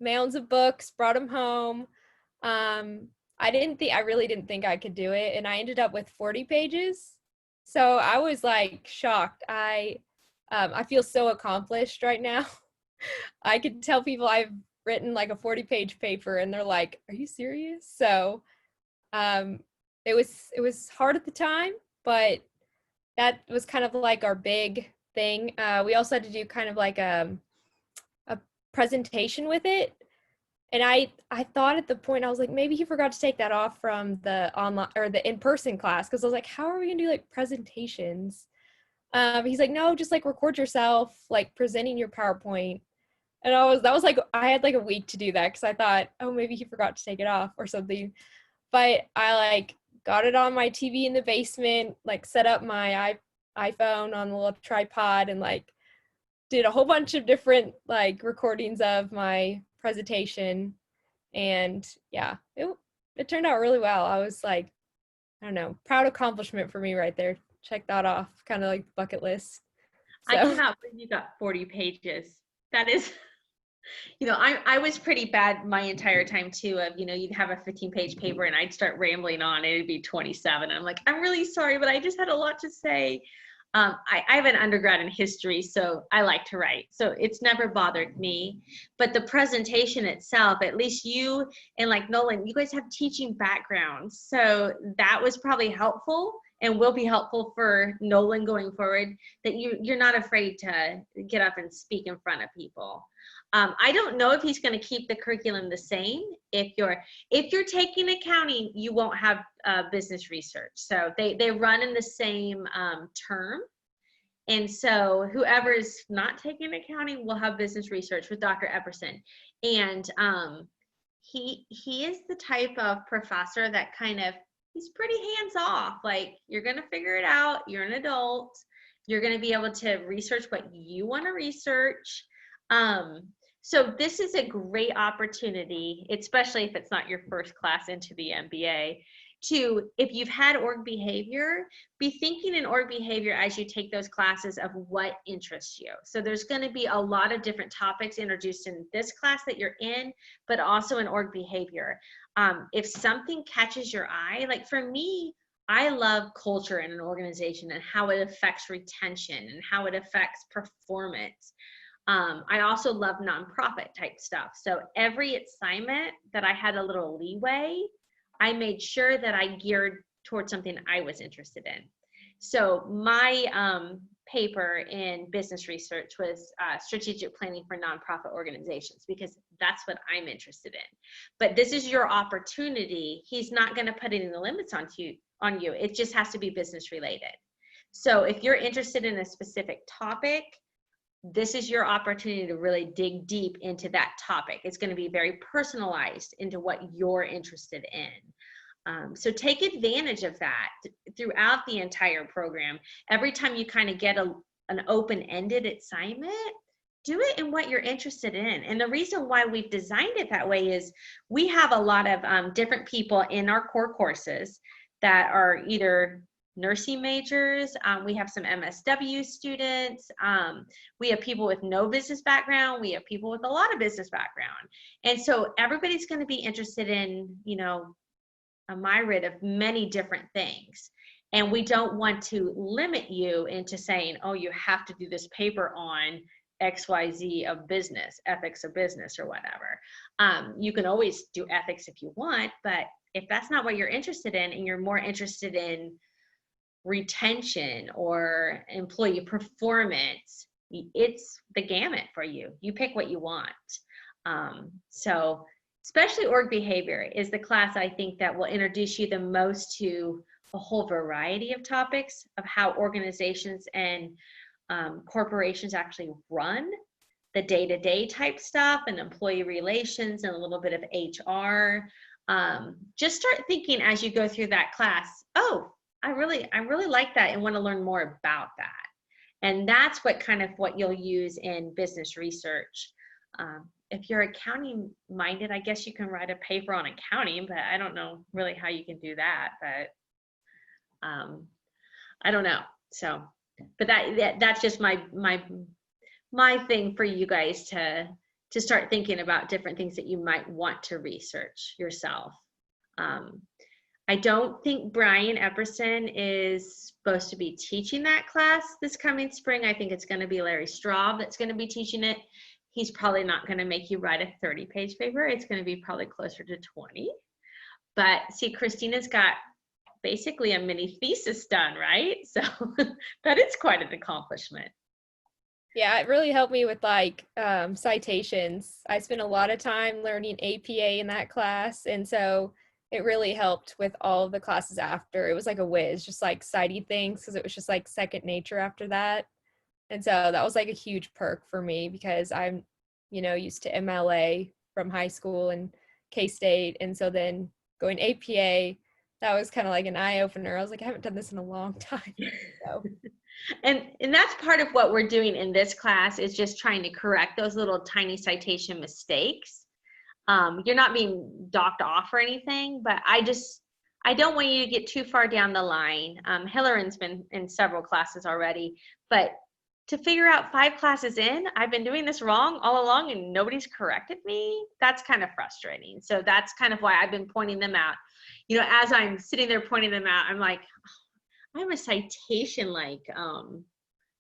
mounds of books, brought them home. I really didn't think I could do it, and I ended up with 40 pages. So I was like shocked. I feel so accomplished right now. I could tell people I've written like a 40-page paper and they're like, are you serious? So it was hard at the time, but that was kind of like our big thing. We also had to do kind of like a presentation with it. And I thought at the point, I was like, maybe he forgot to take that off from the online or the in-person class. Cause I was like, how are we gonna do like presentations? He's like, no, just like record yourself, like presenting your PowerPoint. And that was like, I had like a week to do that. Cause I thought, oh, maybe he forgot to take it off or something. But I like got it on my TV in the basement, like set up my iPhone on the little tripod and like did a whole bunch of different like recordings of my presentation. And yeah, it turned out really well. I was like, I don't know, proud accomplishment for me right there. Check that off, kind of like bucket list. So. I cannot believe you got 40 pages. That is, I was pretty bad my entire time too of, you'd have a 15-page paper and I'd start rambling on, it'd be 27. I'm like, I'm really sorry, but I just had a lot to say. I have an undergrad in history, so I like to write. So it's never bothered me. But the presentation itself, at least you and like Nolan, you guys have teaching backgrounds. So that was probably helpful and will be helpful for Nolan going forward, that you're not afraid to get up and speak in front of people. I don't know if he's going to keep the curriculum the same. If you're taking accounting, you won't have business research. So they run in the same term. And so whoever's not taking accounting will have business research with Dr. Epperson. And he is the type of professor that he's pretty hands off. Like, you're going to figure it out. You're an adult. You're going to be able to research what you want to research. So this is a great opportunity, especially if it's not your first class into the MBA, if you've had org behavior, be thinking in org behavior as you take those classes of what interests you. So there's going to be a lot of different topics introduced in this class that you're in, but also in org behavior. If something catches your eye, like for me, I love culture in an organization and how it affects retention and how it affects performance. I also love nonprofit type stuff. So every assignment that I had a little leeway, I made sure that I geared towards something I was interested in. So my paper in business research was strategic planning for nonprofit organizations, because that's what I'm interested in. But this is your opportunity. He's not going to put any limits on you. It just has to be business related. So if you're interested in a specific topic, this is your opportunity to really dig deep into that topic. It's going to be very personalized into what you're interested in. So take advantage of that throughout the entire program. Every time you kind of get an open-ended assignment, do it in what you're interested in. And the reason why we've designed it that way is we have a lot of different people in our core courses that are either nursing majors. We have some MSW students. We have people with no business background. We have people with a lot of business background. And so everybody's going to be interested in, you know, a myriad of many different things. And we don't want to limit you into saying, oh, you have to do this paper on XYZ of business, ethics of business or whatever. You can always do ethics if you want, but if that's not what you're interested in and you're more interested in retention or employee performance, it's the gamut for you. You pick what you want. So especially org behavior is the class I think that will introduce you the most to a whole variety of topics of how organizations and corporations actually run the day-to-day type stuff and employee relations and a little bit of HR. Just start thinking as you go through that class, oh, I really like that and want to learn more about that. And that's what you'll use in business research. If you're accounting minded, I guess you can write a paper on accounting, but I don't know really how you can do that, but I don't know. So, but that's just my thing for you guys to start thinking about different things that you might want to research yourself. I don't think Brian Epperson is supposed to be teaching that class this coming spring. I think it's going to be Larry Straub that's going to be teaching it. He's probably not going to make you write a 30-page paper. It's going to be probably closer to 20. But see, Christina's got basically a mini thesis done, right? So that is quite an accomplishment. Yeah, it really helped me with like citations. I spent a lot of time learning APA in that class, and so it really helped with all of the classes after. It was like a whiz, just like citing things, because it was just like second nature after that. And so that was like a huge perk for me because I'm, used to MLA from high school and K-State. And so then going APA, that was kind of like an eye-opener. I was like, I haven't done this in a long time. So. And that's part of what we're doing in this class is just trying to correct those little tiny citation mistakes. You're not being docked off or anything, but I don't want you to get too far down the line. Hillary's been in several classes already, but to figure out 5 classes in, I've been doing this wrong all along and nobody's corrected me. That's kind of frustrating. So that's kind of why I've been pointing them out. As I'm sitting there pointing them out, I'm like, I'm a citation like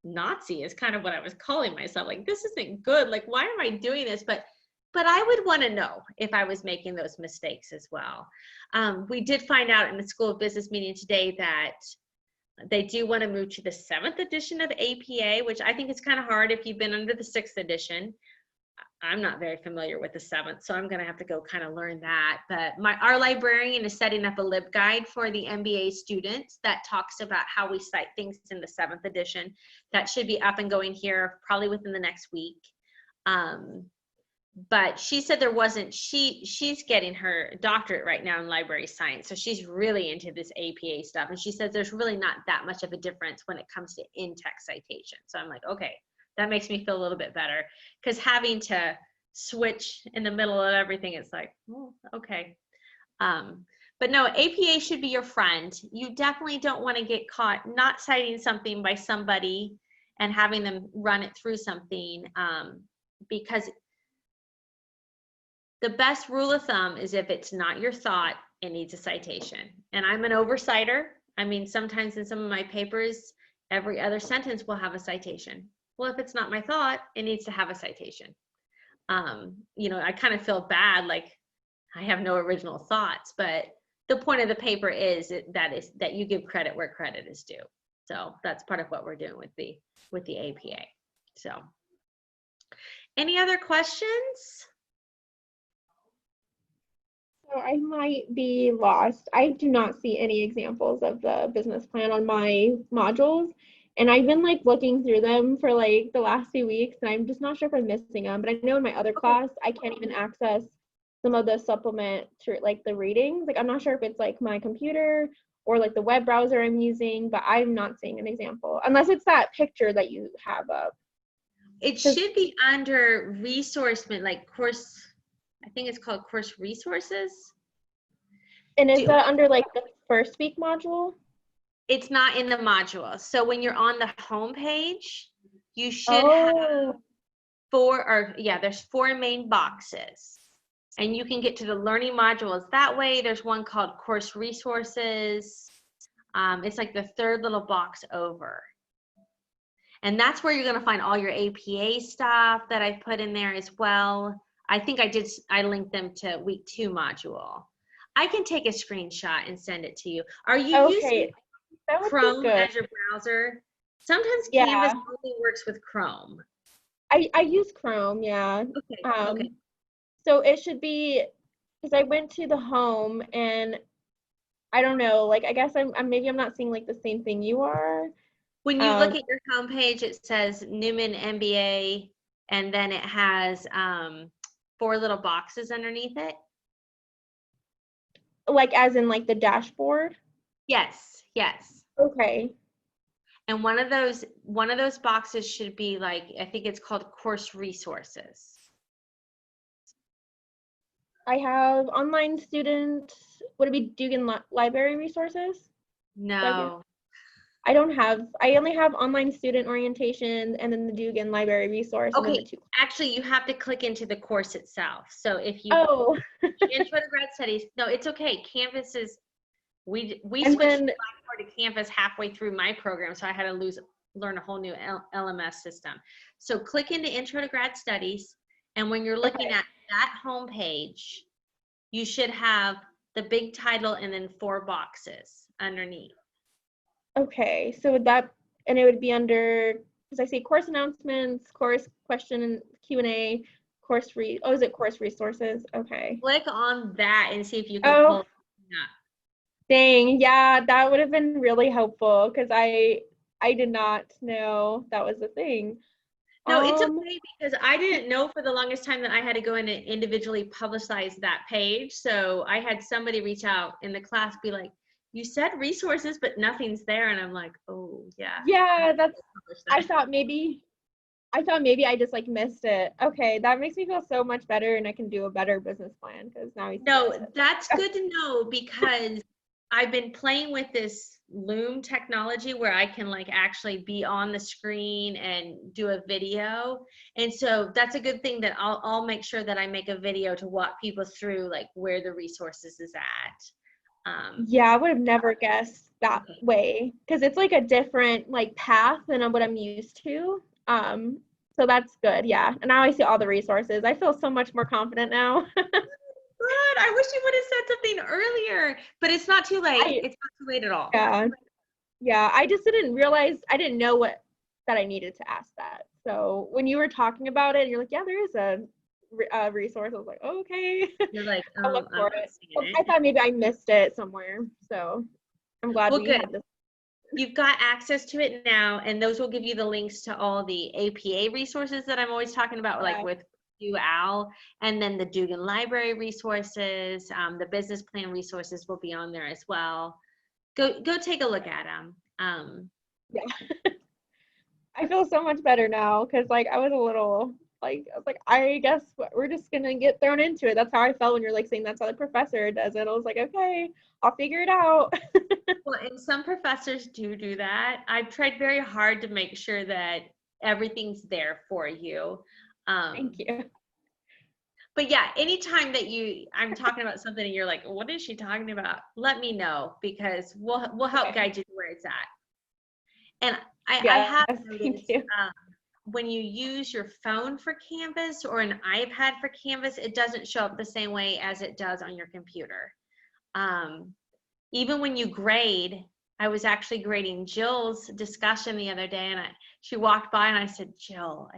Nazi is kind of what I was calling myself. Like, this isn't good. Like, why am I doing this? But I would want to know if I was making those mistakes as well. We did find out in the School of Business meeting today that they do want to move to the 7th edition of APA, which I think is kind of hard if you've been under the 6th edition. I'm not very familiar with the 7th, so I'm going to have to go kind of learn that. But our librarian is setting up a LibGuide for the MBA students that talks about how we cite things in the 7th edition. That should be up and going here probably within the next week. But she said there wasn't, she's getting her doctorate right now in library science. So she's really into this APA stuff. And she says there's really not that much of a difference when it comes to in-text citation. So I'm like, okay, that makes me feel a little bit better. Because having to switch in the middle of everything, it's like, oh, okay. But no, APA should be your friend. You definitely don't want to get caught not citing something by somebody and having them run it through something because the best rule of thumb is if it's not your thought, it needs a citation. And I'm an oversighter. I mean, sometimes in some of my papers, every other sentence will have a citation. Well, if it's not my thought, it needs to have a citation. I kind of feel bad, like I have no original thoughts, but the point of the paper is that you give credit where credit is due. So that's part of what we're doing with the APA. So any other questions? So I might be lost. I do not see any examples of the business plan on my modules. And I've been like looking through them for like the last few weeks and I'm just not sure if I'm missing them. But I know in my other class, I can't even access some of the supplement to like the readings. Like I'm not sure if it's like my computer or like the web browser I'm using, but I'm not seeing an example unless it's that picture that you have up. It should be under resourcement, like course, I think it's called course resources. And is that under like the first week module? It's not in the module. So when you're on the home page, you should have there's 4 main boxes. And you can get to the learning modules that way. There's one called course resources. It's like the 3rd little box over. And that's where you're going to find all your APA stuff that I put in there as well. I think I linked them to week 2 module. I can take a screenshot and send it to you. Are you using Chrome as your browser? Sometimes Canvas only works with Chrome. I use Chrome, yeah. Okay. So it should be, because I went to the home and I don't know, like I guess maybe I'm not seeing like the same thing you are. When you look at your homepage, it says Newman MBA, and then it has 4 little boxes underneath it. Like as in like the dashboard? Yes. Okay. And one of those boxes should be like, I think it's called course resources. I have online student, would it be Dugan Library resources? No. I only have online student orientation and then the Dugan Library resource. Okay, and then the 2. actually you have to click into the course itself. So if you Intro to Grad Studies, no, it's okay. Canvas is, we switched Blackboard to Canvas halfway through my program, so I had to learn a whole new LMS system. So click into Intro to Grad Studies, and when you're looking at that home page, you should have the big title and then 4 boxes underneath. Okay, so and it would be under, because I see course announcements, course question and Q&A, is it course resources? Okay. Click on that and see if you can pull it up. Dang, yeah, that would have been really helpful because I did not know that was a thing. No, it's okay because I didn't know for the longest time that I had to go in and individually publicize that page. So I had somebody reach out in the class, be like, you said resources, but nothing's there. And I'm like, oh yeah. Yeah, I thought maybe I just like missed it. Okay, that makes me feel so much better and I can do a better business plan because now that's good to know because I've been playing with this Loom technology where I can like actually be on the screen and do a video. And so that's a good thing that I'll make sure that I make a video to walk people through like where the resources is at. Yeah, I would have never guessed that way because it's like a different like path than what I'm used to. So that's good. Yeah. And now I see all the resources. I feel so much more confident now. Good. I wish you would have said something earlier, but it's not too late. It's not too late at all. Yeah. I just didn't realize, I didn't know that I needed to ask that. So when you were talking about it, you're like, yeah, there is a resource. I was like, oh, okay. You're like, I'll look for it. I thought maybe I missed it somewhere. So I'm glad we had this. You've got access to it now, and those will give you the links to all the APA resources that I'm always talking about, like with Al, and then the Dugan Library resources, the business plan resources will be on there as well. Go take a look at them. Yeah. I feel so much better now because like I was a little like, I was like, I guess we're just gonna get thrown into it. That's how I felt when you're like saying that's how the professor does it. I was like, okay, I'll figure it out. Well, and some professors do that. I've tried very hard to make sure that everything's there for you. Thank you. But yeah, anytime that I'm talking about something and you're like, what is she talking about? Let me know because we'll help guide you to where it's at. And I have noticed when you use your phone for Canvas or an iPad for Canvas, it doesn't show up the same way as it does on your computer. Even when you grade, I was actually grading Jill's discussion the other day and she walked by and I said, Jill,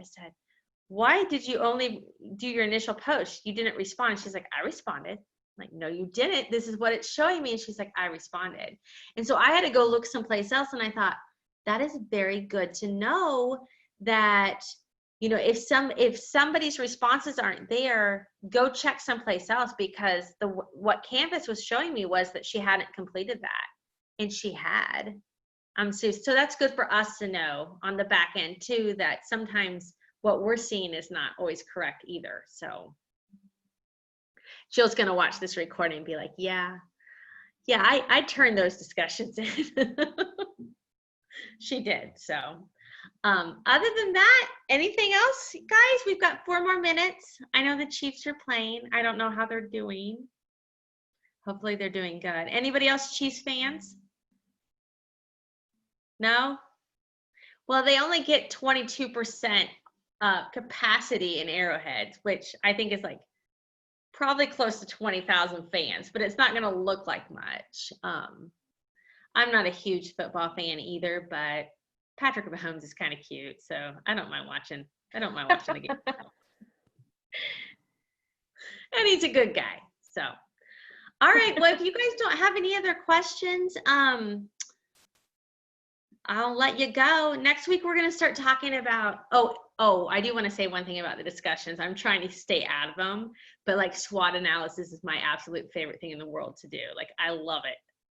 why did you only do your initial post? You didn't respond. She's like, I responded. I'm like, no, you didn't. This is what it's showing me. And she's like, I responded. And so I had to go look someplace else. And I thought, that is very good to know that, you know, if somebody's responses aren't there, go check someplace else because what Canvas was showing me was that she hadn't completed that. And she had. So that's good for us to know on the back end too, that sometimes what we're seeing is not always correct either. So Jill's going to watch this recording and be like, yeah, I turned those discussions in. She did. So other than that, anything else, guys? We've got 4 more minutes. I know the Chiefs are playing. I don't know how they're doing. Hopefully they're doing good. Anybody else Chiefs fans? No? Well, they only get 22% capacity in Arrowhead, which I think is like probably close to 20,000 fans, but it's not going to look like much. I'm not a huge football fan either, but Patrick Mahomes is kind of cute, so I don't mind watching the game. And he's a good guy. So, all right. Well, if you guys don't have any other questions, I'll let you go. Next week, we're going to start talking about, I do want to say one thing about the discussions. I'm trying to stay out of them, but like SWOT analysis is my absolute favorite thing in the world to do. Like, I love it.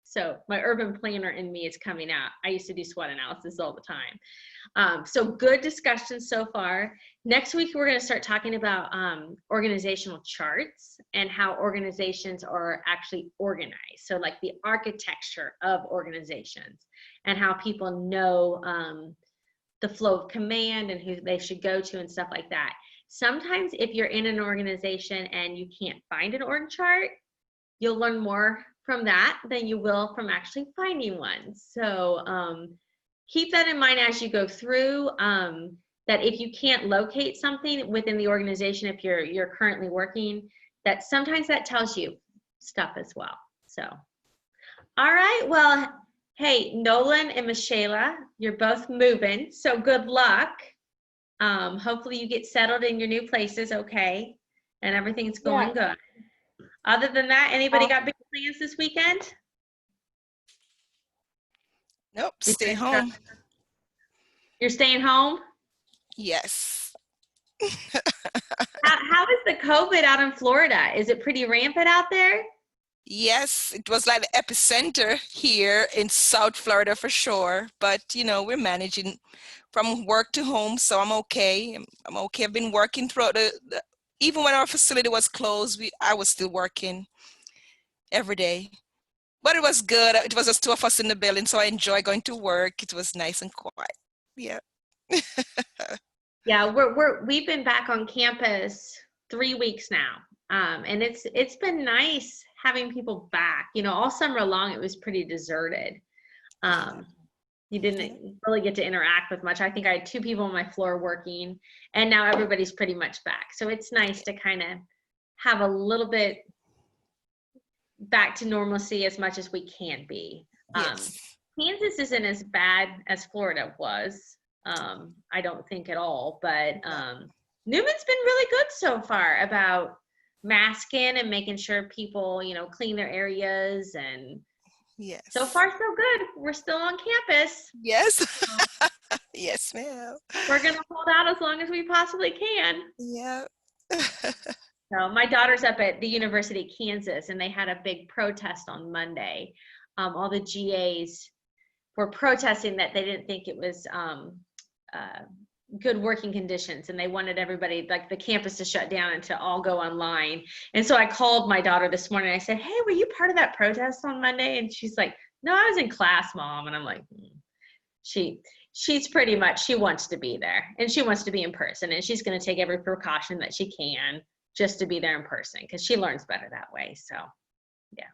So my urban planner in me is coming out. I used to do SWOT analysis all the time. So good discussions so far. Next week, we're going to start talking about organizational charts and how organizations are actually organized. So like the architecture of organizations and how people know the flow of command and who they should go to and stuff like that. Sometimes if you're in an organization and you can't find an org chart, you'll learn more from that than you will from actually finding one. So keep that in mind as you go through, that if you can't locate something within the organization, if you're currently working, that sometimes that tells you stuff as well. So, all right, well, hey, Nolan and Michaela, you're both moving, so good luck. Hopefully you get settled in your new places, okay, and everything's going good. Other than that, anybody got big plans this weekend? Nope, stay home. You're staying home? Yes. How is the COVID out in Florida? Is it pretty rampant out there? Yes, it was like the epicenter here in South Florida for sure. But, you know, we're managing from work to home, so I'm okay. I'm okay. I've been working throughout even when our facility was closed, I was still working every day. But it was good. It was just 2 of us in the building, so I enjoy going to work. It was nice and quiet. Yeah. Yeah, we've been back on campus 3 weeks now. And it's been nice having people back. You know, all summer long it was pretty deserted. You didn't really get to interact with much. I think I had 2 people on my floor working, and now everybody's pretty much back. So it's nice to kind of have a little bit back to normalcy as much as we can be. Yes. Kansas isn't as bad as Florida was, I don't think at all, but Newman's been really good so far about masking and making sure people, you know, clean their areas, and Yes. so far so good. We're still on campus. Yes. Yes, ma'am. We're gonna hold out as long as we possibly can. Yeah. So my daughter's up at the University of Kansas, and they had a big protest on Monday. All the GAs were protesting that they didn't think it was good working conditions, and they wanted everybody, like the campus, to shut down and to all go online. And so I called my daughter this morning. I said, hey, were you part of that protest on Monday? And she's like, no, I was in class, Mom. And I'm like, she's pretty much, she wants to be there, and she wants to be in person, and she's going to take every precaution that she can just to be there in person, because she learns better that way. So yeah.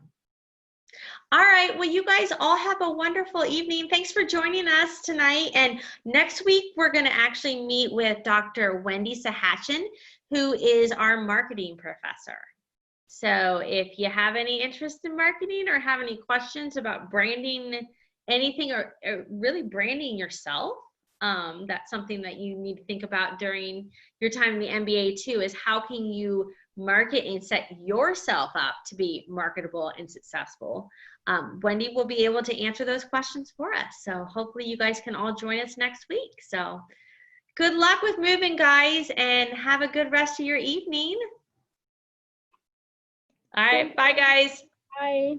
All right, well, you guys all have a wonderful evening. Thanks for joining us tonight. And next week, we're going to actually meet with Dr. Wendy Sahatchin, who is our marketing professor. So if you have any interest in marketing or have any questions about branding anything, or really branding yourself, that's something that you need to think about during your time in the MBA too, is how can you market and set yourself up to be marketable and successful. Wendy will be able to answer those questions for us. So hopefully you guys can all join us next week. So good luck with moving, guys, and have a good rest of your evening. All right, bye guys. Bye.